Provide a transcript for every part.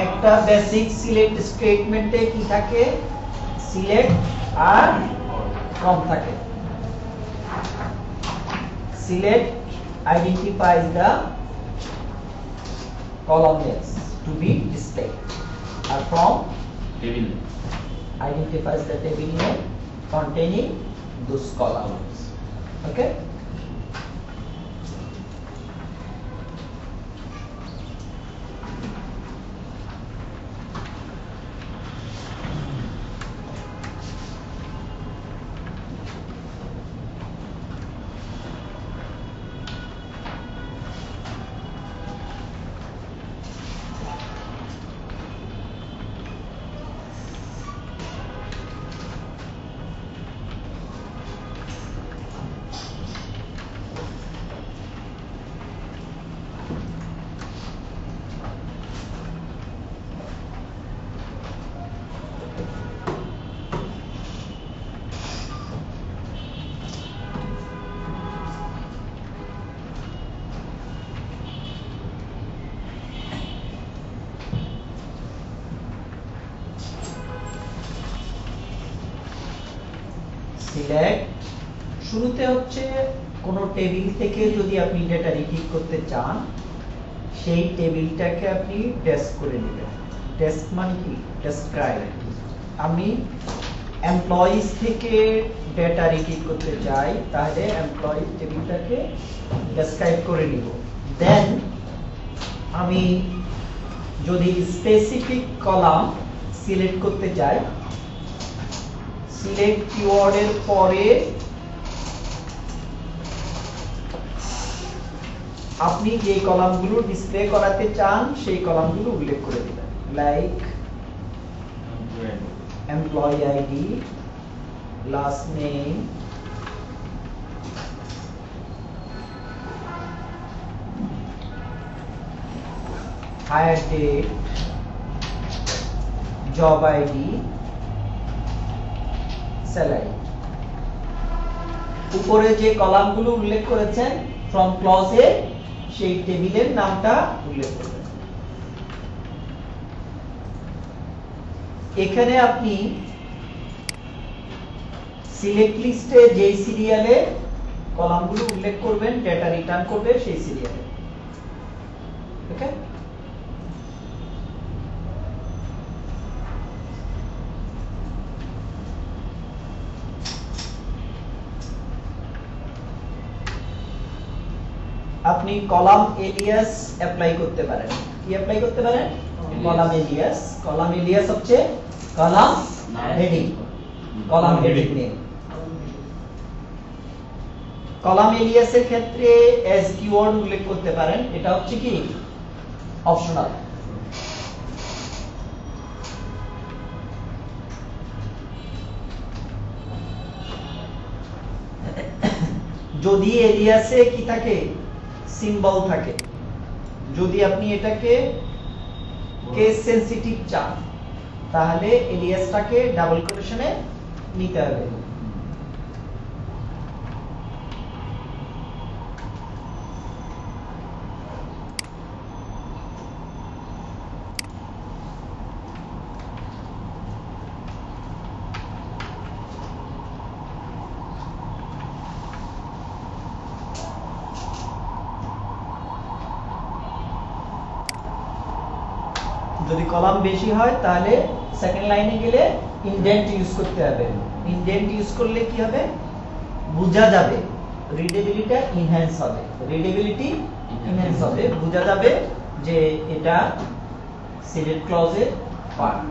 একটা basic select স্টেটমেন্টে কি থাকে সিলেক্ট আর ফ্রম থাকে select identifies the column names to be displayed or from table identifies the table name containing those columns. Okay. Select শুরুতে হচ্ছে কোন table থেকে যদি আপনি ডেটা রিট্রিভ করতে চান সেই টেবিলটাকে আপনি ডেস্ক করে নেবেন ডেস্ক মানে কি ডেসক্রাইব আমি এমপ্লয়িজ থেকে ডেটা রিট্রিভ করতে চাই তাহলে এমপ্লয়ি টেবিলটাকে ডেসক্রাইব করে নিব দেন আমি যদি স্পেসিফিক কলাম সিলেক্ট করতে চাই সিলেক্ট কিওয়ার্ডের পরে আপনি যে কলামগুলো ডিসপ্লে করাতে চান সেই কলামগুলো উল্লেখ করে দিবেন like employee ID last name hire date job ID salary উপরে যে কলামগুলো উল্লেখ করেছেন ফ্রম ক্লজে সেই টেবিলের নামটা উল্লেখ করবেন এখানে আপনি সিলেক্ট লিস্টে যে সিরিয়ালে কলামগুলো উল্লেখ করবেন ডেটা রিটার্ন করবে সেই সিরিয়ালে ওকে আপনি কলাম এলিয়াস অ্যাপ্লাই করতে পারেন কি অ্যাপ্লাই করতে পারেন কলাম এলিয়াস হচ্ছে column heading column heading name column এলিয়াসের ক্ষেত্রে এস কিওয়ার্ড উল্লেখ করতে পারেন এটা হচ্ছে কি অপশনাল যদি এলিয়াসে কি থাকে সিম্বল থাকে যদি আপনি এটাকে কেস সেনসিটিভ চান তাহলে এলিয়াসটাকে ডাবল কোটেশনে নিতে হবে যদি কলাম বেশি হয় তাহলে সেকেন্ড লাইনে গেলে ইনডেন্ট ইউজ করতে হবে ইনডেন্ট ইউজ করলে কি হবে বোঝা যাবে রিডেবিলিটি এনহ্যান্স হবে বোঝা যাবে যে এটা সিলেক্ট ক্লজের পার্ট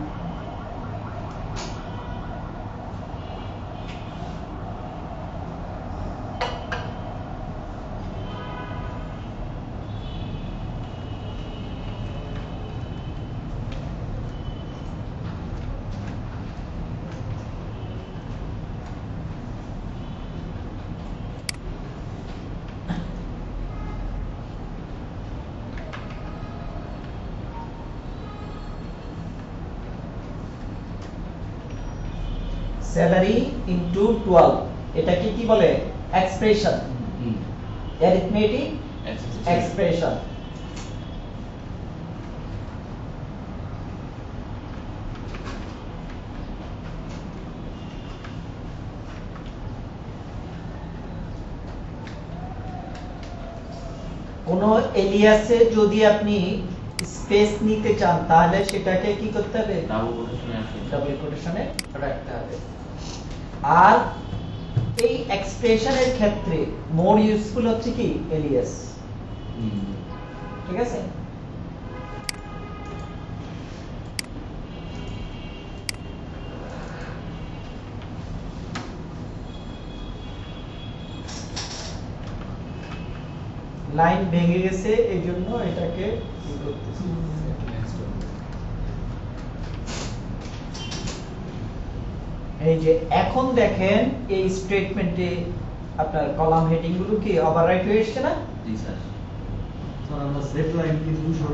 স্যালারি ইনটু 12 এটাকে কি বলে এক্সপ্রেশন অ্যারিথমেটিক এক্সপ্রেশন কোন এলিয়াসে যদি আপনি স্পেস নিতে চান তাহলে সেটাকে কি করতে হবে? ডাবল কোটেশনে রাখতে হবে। আর এই এক্সপ্রেশনের ক্ষেত্রে মোর ইউজফুল হচ্ছে কি এলিয়াস। ঠিক আছে? লাইন ভেঙে গেছে এই জন্য এটাকে কি করতেছি। এই যে এখন দেখেন এই স্টেটমেন্টে আপনার কলাম হেডিং গুলো কি ওভাররাইট হয়ে এসেছে না? জি স্যার। স্যার আমরা সেট লাইন কি 200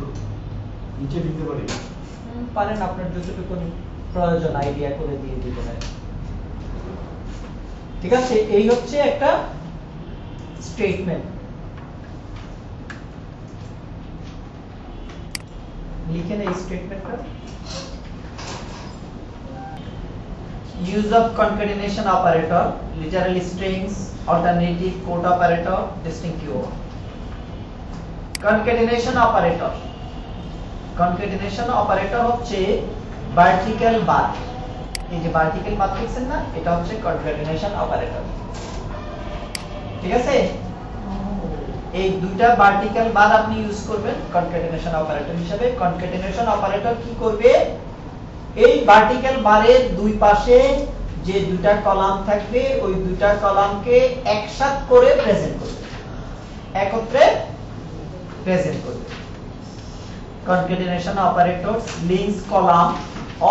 নিচে দিতে পারি? পারেন, আপনার যতটুকু প্রয়োজন আইডিয়া করে দিয়ে দিতে পারেন। ঠিক আছে, এই হচ্ছে একটা স্টেটমেন্ট। লিখেন এই স্টেটমেন্টটা। Use of concatenation operator, literal strings, alternative quote operator, distinct keyword. Concatenation operator. Concatenation operator হচ্ছে vertical bar। এই যে vertical bar দেখছেন না, এটা হচ্ছে concatenation operator। ঠিক আছে? এই দুইটা ভার্টিক্যাল বার আপনি ইউজ করবেন কনক্যাটেনেশন অপারেটর হিসেবে। কনক্যাটেনেশন অপারেটর কি করবে? এই ভার্টিক্যাল বারের দুই পাশে যে দুইটা কলাম থাকবে ওই দুইটা কলামকে একসাথে করে প্রেজেন্ট করবে, একত্রে প্রেজেন্ট করবে। Concatenation operator links column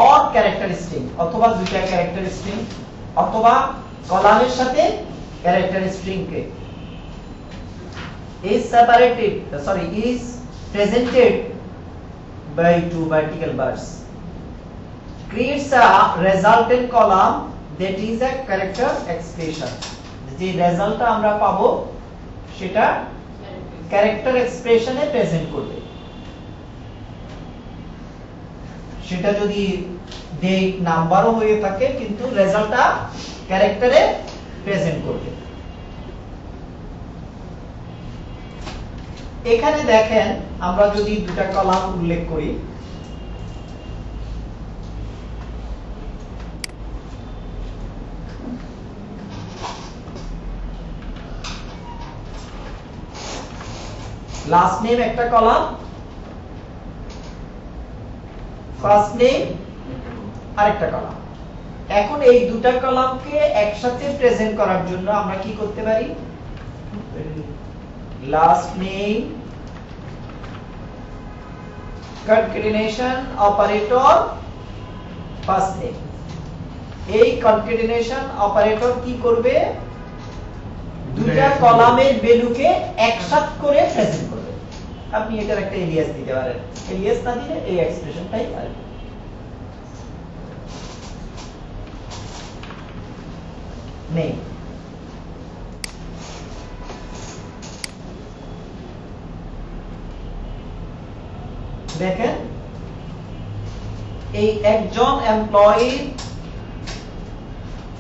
or character string, অথবা দুইটা ক্যারেক্টার স্ট্রিং অথবা কলামের সাথে character স্ট্রিংকে is presented by two vertical bars, creates a resultant column that is a character expression। যে রেজাল্টটা আমরা পাবো সেটা ক্যারেক্টার এক্সপ্রেশনে প্রেজেন্ট করবে। সেটা যদি ডেট নাম্বারও হয়ে থাকে কিন্তু রেজাল্টটা ক্যারেক্টারে প্রেজেন্ট করবে। এখানে দেখেন আমরা যদি দুটা কলাম উল্লেখ করি, লাস্ট নেম একটা কলাম, ফার্স্ট নেম আরেকটা কলাম। এখন এই দুটা কলামকে একসাথে প্রেজেন্ট করার জন্য আমরা কি করতে পারি? last name concatenation operator first name। এই concatenation operator কি করবে? দুইটা কলামের ভ্যালুকে একসাথে করে প্রেজেন্ট করবে। আপনি এটার একটা এলিয়াস দিতে পারেন, এলিয়াস না দিলে এই এক্সপ্রেশনটাই আসবে। নেই দেখেন এই একজন এমপ্লয়ি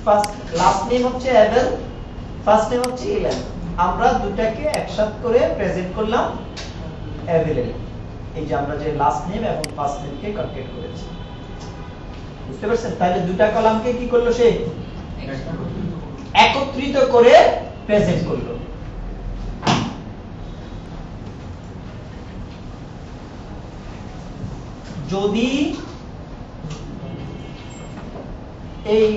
ফার্স্ট লাস্ট নেম হচ্ছে এভেল, ফার্স্ট নেম হচ্ছে ইলেন। আমরা দুটাকে একসাথে করে প্রেজেন্ট করলাম এভেলেল। এই যে আমরা যে লাস্ট নেম এবং ফার্স্ট নেমকে কনকেট করেছি, বুঝতে পারছেন? তাহলে দুটা কলামকে কি করলো? সে একত্রিত করে প্রেজেন্ট করলো। যদি এই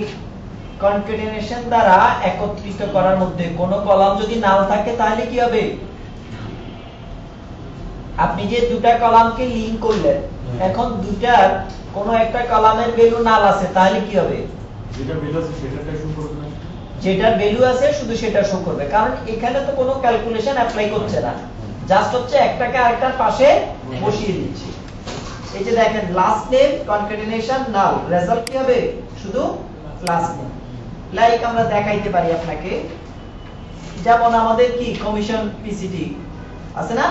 কনক্যাটেনেশন দ্বারা একত্রিত করার মধ্যে কোন কলাম যদি নাল থাকে তাহলে কি হবে? আপনি যে দুটা কলামকে লিংক করলেন, এখন দুটার কোন একটা কলামের ভ্যালু নাল আছে, তাহলে কি হবে? যেটার ভ্যালু আছে সেটাই শো করবে, যেটার ভ্যালু আছে শুধু সেটা শো করবে, কারণ এখানে তো কোনো ক্যালকুলেশন অ্যাপ্লাই করছে না, জাস্ট হচ্ছে একটাকে আরেকটার পাশে বসিয়ে দিচ্ছি। এই যে দেখেন লাস্ট নেম কনক্যাটেনেশন নাল, রেজাল্ট কি হবে? শুধু লাস্ট নেম। লাইক আমরা দেখাইতে পারি আপনাকে, যেমন আমাদের কি কমিশন পিসিটি আছে না?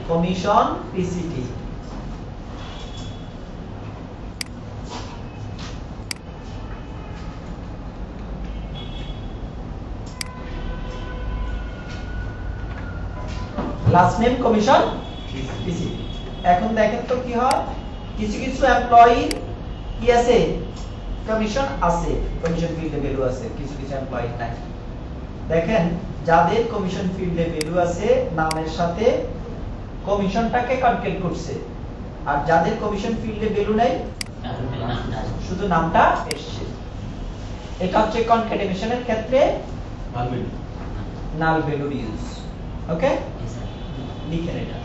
Commission PCT last name commission PC. এখন দেখেন তো কি হয়, কিছু কিছু এমপ্লয়ি কি আছে, কমিশন আছে, কমিশন ফিল্ডে ভ্যালু আছে, কিছু কিছু এমপ্লয়ি নাই। দেখেন যাদের কমিশন ফিল্ডে ভ্যালু আছে নামের সাথে কমিশনটাকে কনকেট করছে, আর যাদের কমিশন ফিল্ডে ভ্যালু নাই শুধু নামটা এসছে। এটা হচ্ছে কনক্যাটেনেশনের ক্ষেত্রে নাল ভ্যালুর ইউজ। ওকে, লিখেন এটা।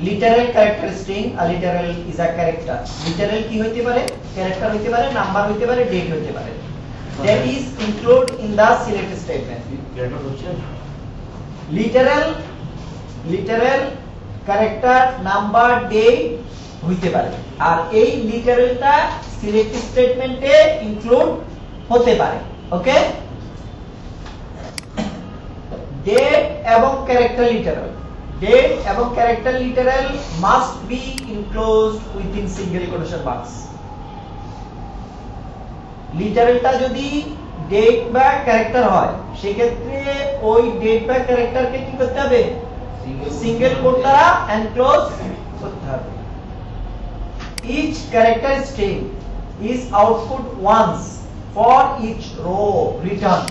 লিটারাল ক্যারেক্টার স্ট্রিং, আর literal is a character. Literal কি হইতে পারে, ক্যারেক্টার হইতে পারে, নাম্বার হইতে পারে, ডেট হইতে পারে। That is include in the select statement. Character হচ্ছে লিটারাল ক্যারেক্টার, নাম্বার, ডেট হইতে পারে, আর এই লিটারালটা সিলেক্ট স্টেটমেন্টে ইনক্লুড হতে পারে। ওকে, ডেট এবং ক্যারেক্টার লিটারাল, ডেট এবং character literal must be enclosed within single quotation marks. লিটারালটা যদি ডেট বা ক্যারেক্টার হয় সেক্ষেত্রে ওই ডেট বা ক্যারেক্টারকে কি করতে হবে, সিঙ্গেল কোট দ্বারা এনক্লোজ করতে হবে। Each character string is output once for each row return.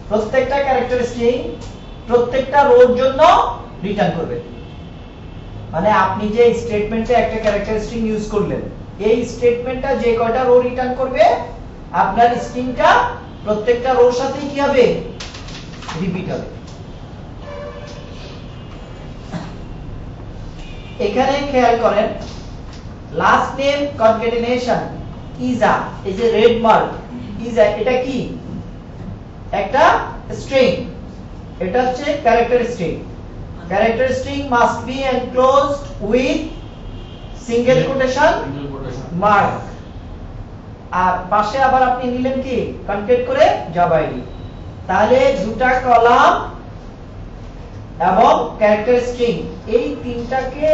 প্রত্যেকটা ক্যারেক্টার স্ট্রিং প্রত্যেকটা রোর জন্য রিটার্ন করবে। মানে আপনি যে স্টেটমেন্টে একটা ক্যারেক্টার স্ট্রিং ইউজ করলেন, এই স্টেটমেন্টটা যে কয়টা রো রিটার্ন করবে আপনার স্ট্রিংটা প্রত্যেকটা রোর সাথে কি হবে, রিপিট হবে। এখানে খেয়াল করেন লাস্ট নেম কনক্যাটেনেশন ইজা, এই যে রেড মার্ক ইজা, এটা কি একটা স্ট্রিং, এটা হচ্ছে character string. Character string must be enclosed with single quotation mark. আর পাশে আবার আপনি নিলেন কি কনকেট করে জাভা আইডি, তাহলে দুটা কলাম এবং ক্যারেক্টার স্ট্রিং এই তিনটাকে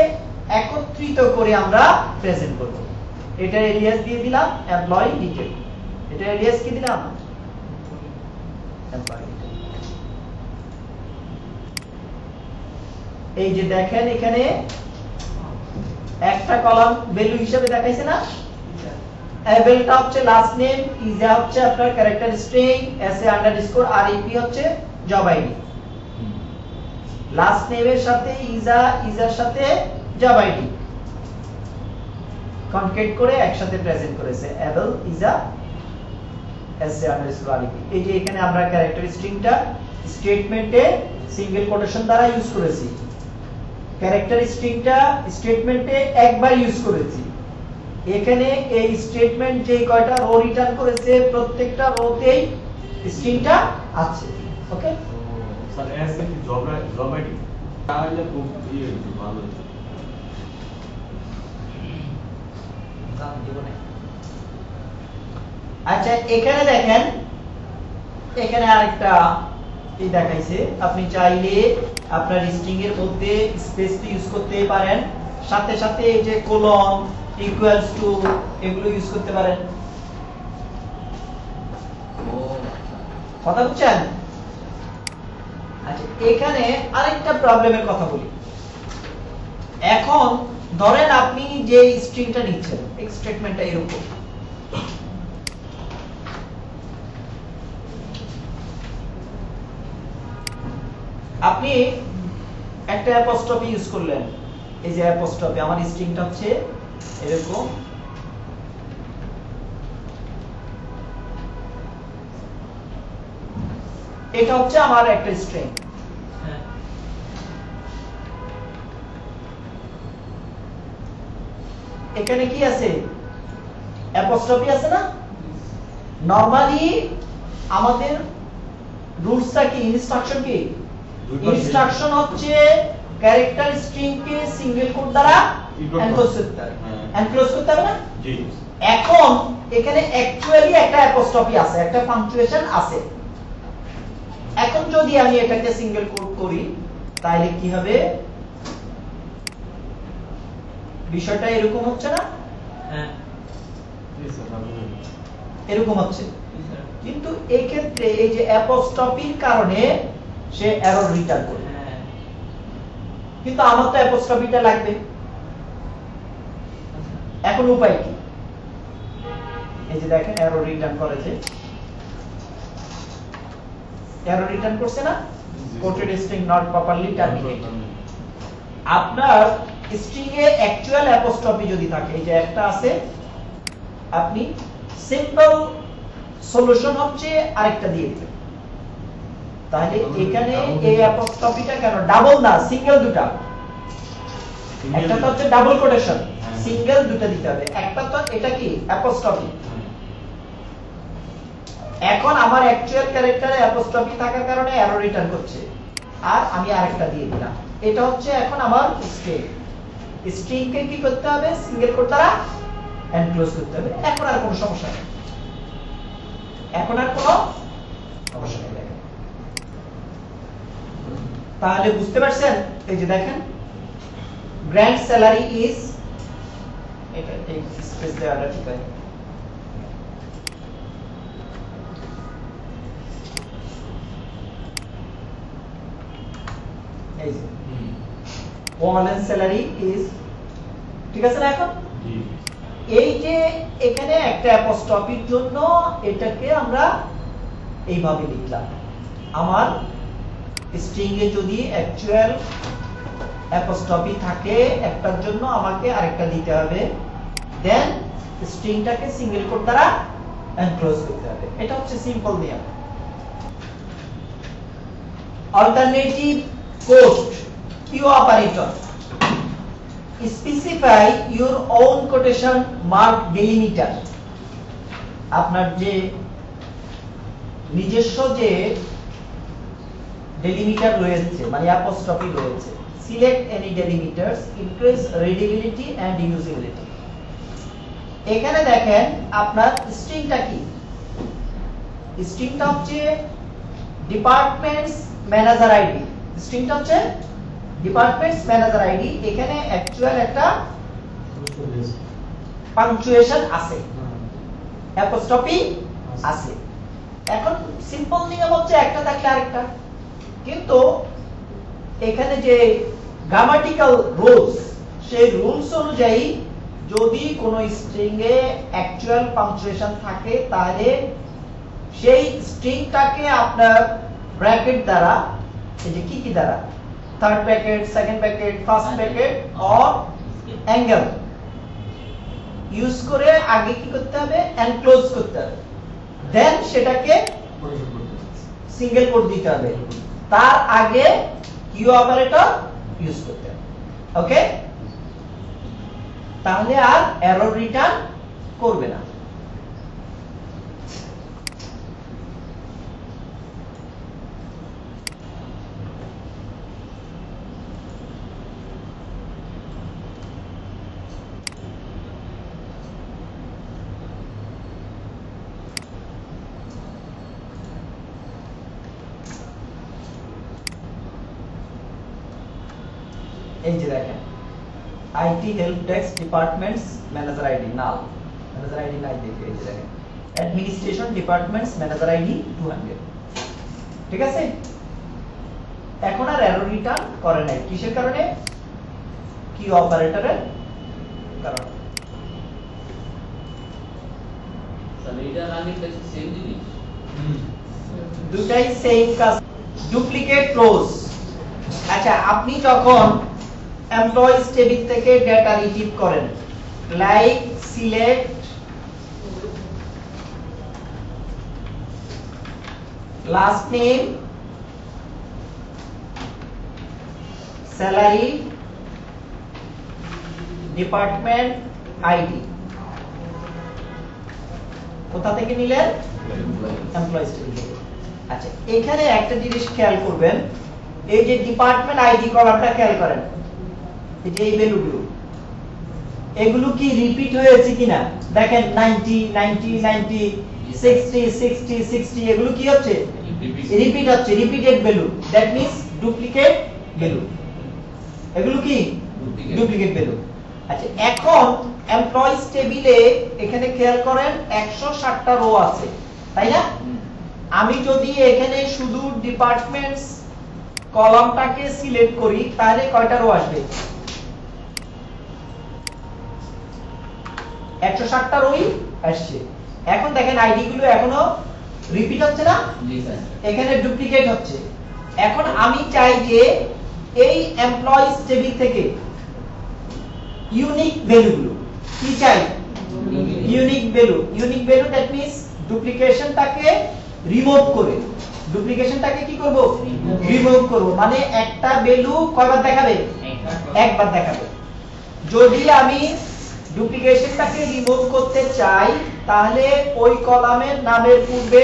একত্রিত করে আমরা প্রেজেন্ট করব। এটা এলিয়াস দিয়ে দিলাম এমপ্লয়ি ডিটেইল, এটা এলিয়াস কি দিলাম এমপ্লয়ি ডিটেইল। এই যে দেখেন এখানে একটা কলাম ভ্যালু হিসেবে দেখাইছে না, অ্যাবেলটা হচ্ছে লাস্ট নেম, ইজা হচ্ছে আপনার ক্যারেক্টার স্ট্রিং, এসএ আন্ডারস্কোর আর ইপি হচ্ছে জব আইডি। লাস্ট নেমের সাথে ইজা, ইজার সাথে জব আইডি কনকেট করে একসাথে প্রেজেন্ট করেছে অ্যাবেল ইজা এসএ আন্ডারস্কোর আর ইপি। এই যে এখানে আমরা ক্যারেক্টার স্ট্রিংটা স্টেটমেন্টে সিঙ্গেল কোটেশন দ্বারা ইউজ করেছি, ক্যারেক্টার স্ট্রিংটা স্টেটমেন্টে একবার ইউজ করেছি। এখানে এই স্টেটমেন্ট যে কয়টা রো রিটার্ন করেছে প্রত্যেকটা রোতেই স্ট্রিংটা আছে। ওকে স্যার এস কি জব আইডি তাহলে খুব ভালো হতো। আচ্ছা এখানে দেখেন, এখানে আরেকটা এই দেখাইছে, আপনি চাইলে আপনার স্ট্রিং এর মধ্যে স্পেস ইউজ করতে পারেন, সাথে সাথে এই যে কোলন ইকুয়ালস টু এগুলো ইউজ করতে পারেন। কথা বুঝছেন? আচ্ছা এখানে আরেকটা প্রবলেমের কথা বলি। এখন ধরেন আপনি যে স্ট্রিংটা নিচ্ছেন, এই স্টেটমেন্টটা এরকম, আপনি একটা অ্যাপোস্ট্রফি ইউজ করলেন, এই যে অ্যাপোস্ট্রফি, আমার স্ট্রিংটা হচ্ছে এরকম, এটা হচ্ছে আমার একটা স্ট্রিং। এখানে কি আছে, অ্যাপোস্ট্রফি আছে না। নরমালি আমাদের রুলসটা কি, ইনস্ট্রাকশন কি, ইনস্ট্রাকশন হচ্ছে ক্যারেক্টার স্ট্রিং কে সিঙ্গেল কোট দ্বারা এনক্লোজ করতে হবে, এনক্লোজ করতে হবে না। জি এখন এখানে অ্যাকচুয়ালি একটা অ্যাপোস্ট্রফি আছে, একটা পাংচুয়েশন আছে। এখন যদি আমি এটাকে সিঙ্গেল কোট করি তাহলে কি হবে, বিষয়টা এরকম হচ্ছে না। হ্যাঁ জি স্যার ভালো। এরকম হচ্ছে। কিন্তু এই ক্ষেত্রে এই যে অ্যাপোস্ট্রফির কারণে সে এরর রিটার্ন করবে, কিন্তু আমার তো অ্যাপোস্ট্রফিটা লাগবে। এখন উপায় কি? এই যে দেখেন এরর রিটার্ন করেছে, এরর রিটার্ন করছে না, quoted string not properly terminated. আপনার স্ট্রিং এ অ্যাকচুয়াল অ্যাপোস্ট্রফি যদি থাকে, এই যে একটা আছে, আপনি সিম্পল সলিউশন হচ্ছে আরেকটা দিয়ে দিবেন। তাহলে এখানে এই অ্যাপোস্ট্রফিটা কেন ডাবল না, সিঙ্গেল দুটা, একটা তো হচ্ছে ডাবল কোটেশন, সিঙ্গেল দুটা দিতে হবে। একটা তো এটা কি অ্যাপোস্ট্রফি, এখন আমার অ্যাকচুয়াল ক্যারেক্টারে অ্যাপোস্ট্রফি থাকার কারণে এরর রিটার্ন করছে, আর আমি আরেকটা দিয়ে দিলাম। এটা হচ্ছে এখন আমার স্ট্রিং। স্ট্রিংকে কি করতে হবে? সিঙ্গেল কোট দ্বারা এনক্লোজ করতে হবে। এখন আর কোনো সমস্যা নেই, এখন আর কোনো সমস্যা নেই। দেখেন তাহলে বুঝতে পারছেন? এই যে দেখেন গ্র্যান্ড স্যালারি ইজ, এটা এই স্পেস দেওয়াটা ঠিক আছে। এই যে ওয়ালেন স্যালারি ইজ, ঠিক আছে না? এখন এই যে এখানে একটা অ্যাপোস্ট্রফির জন্য এটাকে আমরা এইভাবে লিখলাম। আমার স্ট্রিং এ যদি অ্যাকচুয়াল অ্যাপোস্ট্রফি থাকে একটার জন্য আমাকে আরেকটা দিতে হবে, দেন স্ট্রিংটাকে সিঙ্গেল কোট দ্বারা এনক্লোজ করতে হবে। এটা হচ্ছে সিম্পল নিয়ম। Alternative quote Q operator specify your own quotation mark delimiter. আপনার যে নিজস্ব যে ডেলিমিটার রয়েছে, মানে অ্যাপোস্ট্রফি রয়েছে, select any delimiters, increase readability and usability. এখানে দেখেন আপনার স্ট্রিংটা কি, স্ট্রিংটা হচ্ছে ডিপার্টমেন্টস ম্যানেজার আইডি। স্ট্রিংটা হচ্ছে ডিপার্টমেন্টস ম্যানেজার আইডি। এখানে অ্যাকচুয়াল একটা পাংচুয়েশন আছে, অ্যাপোস্ট্রফি আছে। এখন সিম্পল নিয়ম হচ্ছে একটা থাকলে আরেকটা, কিন্তু এখানে যে গ্রামাটিক্যাল রুলস, সেই রুলস অনুযায়ী যদি কোনো স্ট্রিং এ অ্যাকচুয়াল পাংচুয়েশন থাকে, তাহলে সেই স্ট্রিংটাকে আপনার ব্র্যাকেট দ্বারা, এই যে কি দ্বারা, third bracket, second bracket, first bracket or angle use করে আগে কি করতে হবে? এনক্লোজ করতে হবে, দেন সেটাকে সিঙ্গেল কোট দিতে হবে, তার আগে কিউ অপারেটর ইউজ করতে হবে। ওকে, তাহলে আর এরর রিটার্ন করবে না। এই যে দেখেন IT help desk departments manager ID null, manager ID নাই দেখে, এই যে দেখেন অ্যাডমিনিস্ট্রেশন ডিপার্টমেন্টস ম্যানেজার আইডি 200। ঠিক আছে, এখন আর এরর রিটার্ন করে নাই। কিসের কারণে? কিউ অপারেটরের কারণে। তাহলে এটা রানিং টেক্সট সেম জিনিস, দুটাই সেম কাজ, ডুপ্লিকেট রোজ। আচ্ছা, আপনি যখন এমপ্লয়িজ টেবিল থেকে ডেটা রিট্রিভ করেন, like select last name, salary, department ID, কোথা থেকে নিলেন? এমপ্লয়িজ টেবিল থেকে। আচ্ছা, এখানে একটা জিনিস খেয়াল করবেন, এই যে ডিপার্টমেন্ট আইডি কলামটা খেয়াল করেন, এই যে এই ভ্যালুগুলো, এগুলো কি রিপিট হয়েছে কিনা দেখেন। 90 90 90 60 60 60 এগুলো কি হচ্ছে? রিপিট হচ্ছে, repeated value, that means duplicate value. এগুলো কি ডুপ্লিকেট ভ্যালু। আচ্ছা, এখন এমপ্লয়িজ টেবিলে এখানে খেয়াল করেন 160টা রো আছে, তাই না? আমি যদি এখানে শুধু ডিপার্টমেন্টস কলামটাকে সিলেক্ট করি তাহলে কয়টা রো আসবে? 160টা রোই আসছে। এখন দেখেন আইডি গুলো এখনো রিপিট হচ্ছে না, জি স্যার। এখানে ডুপ্লিকেট হচ্ছে। এখন আমি চাই যে এই এমপ্লয়িজ টেবিল থেকে ইউনিক ভ্যালুগুলো কি চাই? ইউনিক ভ্যালু দ্যাট মিন্স ডুপ্লিকেশনটাকে রিমুভ করে, ডুপ্লিকেশনটাকে কি করব? রিমুভ করব। মানে একটা ভ্যালু কয়বার দেখাবে? একবার দেখাবে। যদি আমি ডুপ্লিকেশনটাকে রিমুভ করতে চাই তাহলে ওই কলামের নামের পূর্বে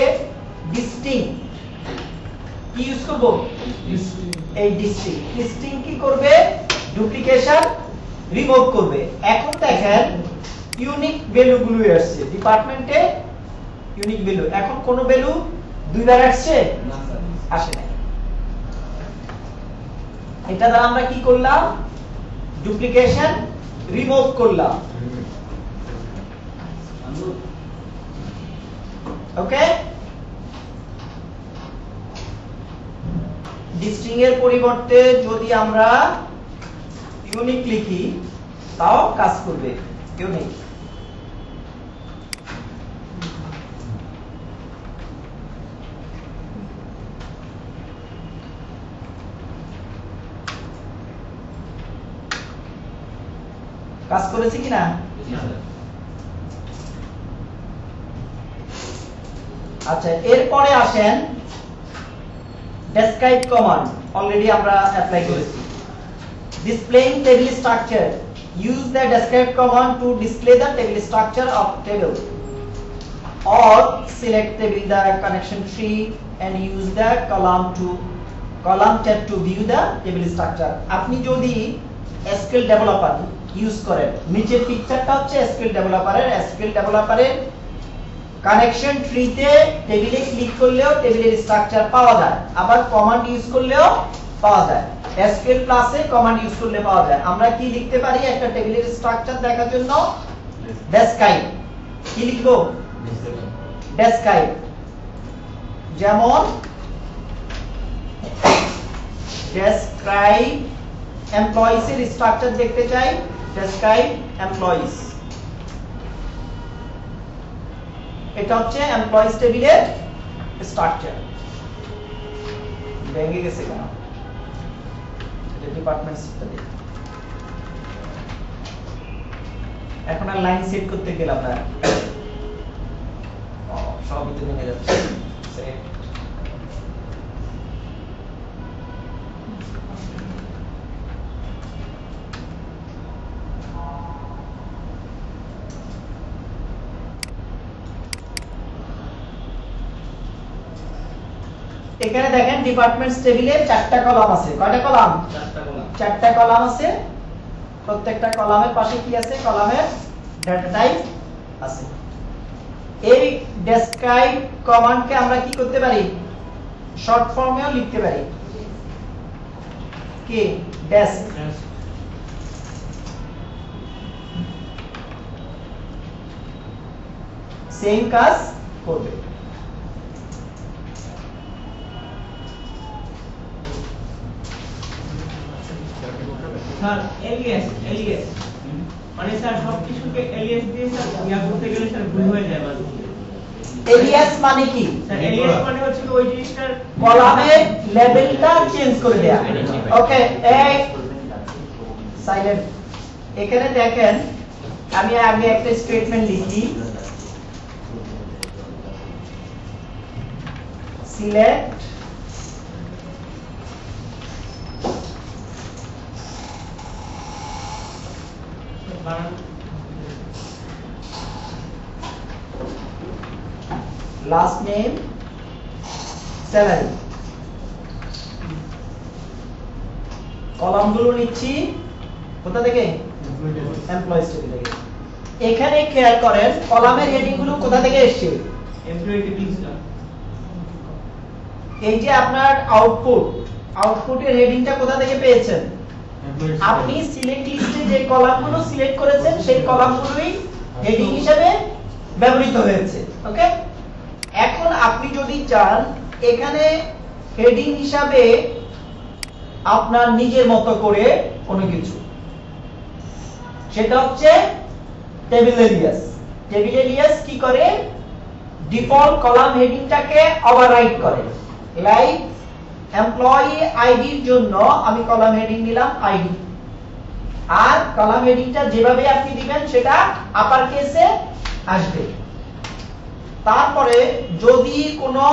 ডিস্টিংক্ট কি ইউজ করব? এই ডিস্টিংক্ট কি করবে? ডুপ্লিকেশন রিমুভ করবে। এখন দেখেন ইউনিক ভ্যালু গুলো আসছে ডিপার্টমেন্টে, ইউনিক ভ্যালু। এখন কোন ভ্যালু দুইবার আসছে? না স্যার। আসে নাই। এটা দ্বারা আমরা কি করলাম? ডুপ্লিকেশন রিমুভ করলাম। ওকে, ডিস্টিং এর পরিবর্তে যদি আমরা ইউনিক লিখি তাও কাজ করবে। ইউনিক কাজ করেছে কিনা? জি স্যার। আচ্ছা, এরপরে আসেন ডেসক্রাইব কমান্ড। অলরেডি আমরা অ্যাপ্লাই করেছি। Displaying table structure. Use the describe command to display the table structure of table. Or select table the connection tree and use the column tab to view the table structure. আপনি যদি SQL developer use করেন, নিচের পিকচারটা হচ্ছে SQL ডেভেলপারের connection ট্রিতে টেবিলে click করলেও টেবিলের structure পাওয়া যায়, আবার কমান্ড ইউজ করলেও পাওয়া যায়। SQL প্লাসে কমান্ড ইউজ করলে পাওয়া যায়। আমরা কি লিখতে পারি একটা টেবিলের স্ট্রাকচার দেখার জন্য? ডেসক্রাইব। কি লিখব? ডেসক্রাইব। যেমন ডেসক্রাইব এমপ্লয়িজ এর স্ট্রাকচার দেখতে চাই, ডেসক্রাইব এমপ্লয়িজ। এটা হচ্ছে এমপ্লয়িজ টেবিলের স্ট্রাকচার। ভেঙে গেছে কেন? ডিপার্টমেন্টসটা দেখি। এখন আর লাইন সেট করতে গেলাম না, সবই তো ভেঙে যাচ্ছে। এখানে দেখেন ডিপার্টমেন্টস টেবিলে 4টা কলাম আছে। কয়টা কলাম? 4টা কলাম। 4টা কলাম আছে। প্রত্যেকটা কলামের পাশে কি আছে? কলামের ডেটা টাইপ আছে। এই ডেসক্রাইব কমান্ডকে আমরা কি করতে পারি? শর্ট ফর্মেও লিখতে পারি। কি? ডেস্ক। সেম কাজ করবে। স্যার এলিয়াস মানে স্যার সবকিছুকে এলিয়াস দিয়ে স্যার ইয়া করতে গেলে স্যার ভুল হয়ে যায় মাঝে মধ্যে। এলিয়াস মানে কি? স্যার এলিয়াস মানে হচ্ছে ওই জিনিসটার কলামের লেভেলটা চেঞ্জ করে দেয়া। ওকে, এই সাইলেন্ট। এখানে দেখেন আমি আগে একটা স্টেটমেন্ট লিখি, সিলেক্ট লাস্ট নেম স্যালারি। কলামগুলো নিচ্ছি কোথা থেকে? এমপ্লয়িজ টেবিল থেকে। এখানে খেয়াল করেন কলামের হেডিং গুলো কোথা থেকে এসেছে? Employee tables. এই যে আপনার আউটপুটের হেডিংটা কোথা থেকে পেয়েছেন? আপনি সিলেক্ট লিস্টে যে কলামগুলো সিলেক্ট করেছেন সেই কলামগুলোই হেডিং হিসেবে ব্যবহৃত হয়েছে। ওকে, এখন আপনি যদি চান এখানে হেডিং হিসাবে আপনার নিজের মতো করে কোনো কিছু, সেটা হচ্ছে টেবিল এলিয়াস। টেবিল এলিয়াস কি করে? ডিফল্ট কলাম হেডিংটাকে ওভাররাইট করে। লাইক এমপ্লয়ি আইডির জন্য আমি কলাম হেডিং নিলাম আইডি, আর কলাম হেডিংটা যেভাবে আপনি দিবেন সেটা আপার কেসে আসবে। তারপরে যদি কোনো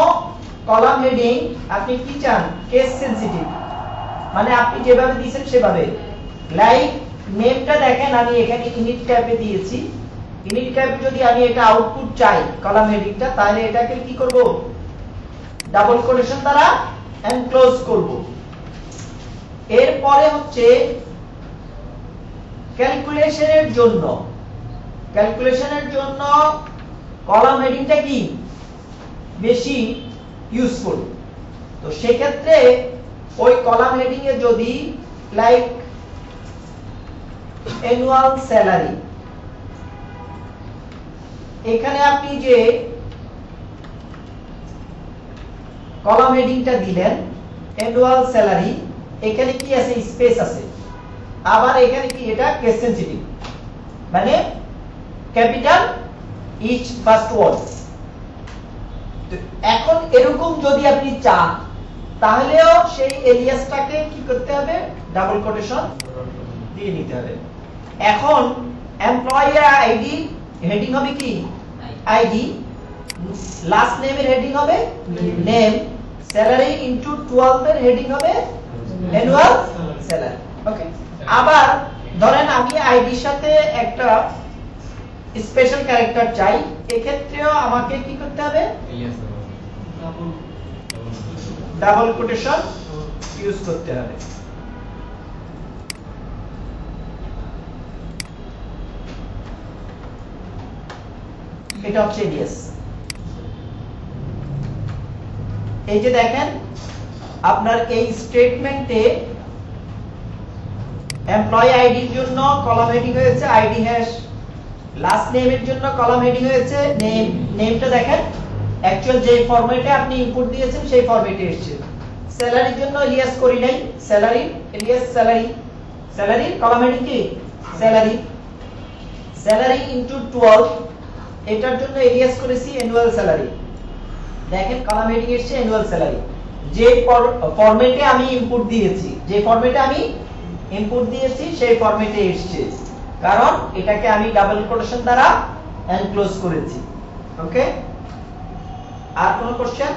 কলাম হেডিং আপনি কি চান, কেস সেনসিটিভ, মানে আপনি যেভাবে দিয়েছেন সেভাবে, লাইক নেমটা দেখেন আমি এখানে ইনিট ট্যাবে দিয়েছি। ইনিট ট্যাবে যদি আমি এটা আউটপুট চাই কলাম হেডিংটা, তাহলে এটাকে কি করব, ডাবল কোটেশন দ্বারা এনক্লোজ করব। এরপরে হচ্ছে ক্যালকুলেশনের জন্য কলাম হেডিংটা কি বেশি ইউজফুল। তো সেক্ষেত্রে ওই কলাম হেডিং এ যদি লাইক অ্যানুয়াল স্যালারি, এখানে আপনি যে কলাম হেডিংটা দিলেন অ্যানুয়াল স্যালারি, এখানে কি আছে, স্পেস আছে, আবার এখানে কি এটা কেস সেনসিটিভ, মানে ক্যাপিটাল ইচ ফার্স্ট ওয়ার্ড। এখন এরকম যদি আপনি চান তাহলেও সেই এলিয়াসটাকে কি করতে হবে, ডাবল কোটেশন দিয়ে নিতে হবে। এখন এমপ্লয়ি আইডি হেডিং হবে কি আইডি, লাস্ট নেমের হেডিং হবে নেম, স্যালারি ইনটু 12 এর হেডিং হবে অ্যানুয়াল স্যালারি। ওকে, আবার ধরেন আমি আইডির সাথে একটা স্পেশাল ক্যারেক্টার চাই, এক্ষেত্রেও আমাকে কি করতে হবে, ডাবল কোটেশন ইউজ করতে হবে। এটা হচ্ছে এলিয়াস। এই যে দেখেন আপনার এই স্টেটমেন্টে এমপ্লয়ি আইডির জন্য কলাম হেডিং হয়েছে আইডি হ্যাশ, লাস্ট নেমের জন্য কলাম হেডিং হয়েছে নেম। নেমটা দেখেন অ্যাকচুয়াল যে ফরম্যাটে আপনি ইনপুট দিয়েছেন সেই ফরম্যাটে এসেছে। স্যালারির জন্য এলিয়াস করি নাই, স্যালারি এলিয়াস স্যালারি, স্যালারির কলাম হেডিং কি স্যালারি, স্যালারি ইনটু 12, এটার জন্য এলিয়াস করেছি অ্যানুয়াল স্যালারি। দেখেন কলাম হেডিং এসেছে অ্যানুয়াল স্যালারি, যে ফরম্যাটে আমি ইনপুট দিয়েছি, সেই ফরম্যাটে এসেছে, কারণ এটাকে আমি ডাবল কোটেশন দ্বারা এনক্লোজ করেছি। ওকে, আর কোন কোশ্চেন?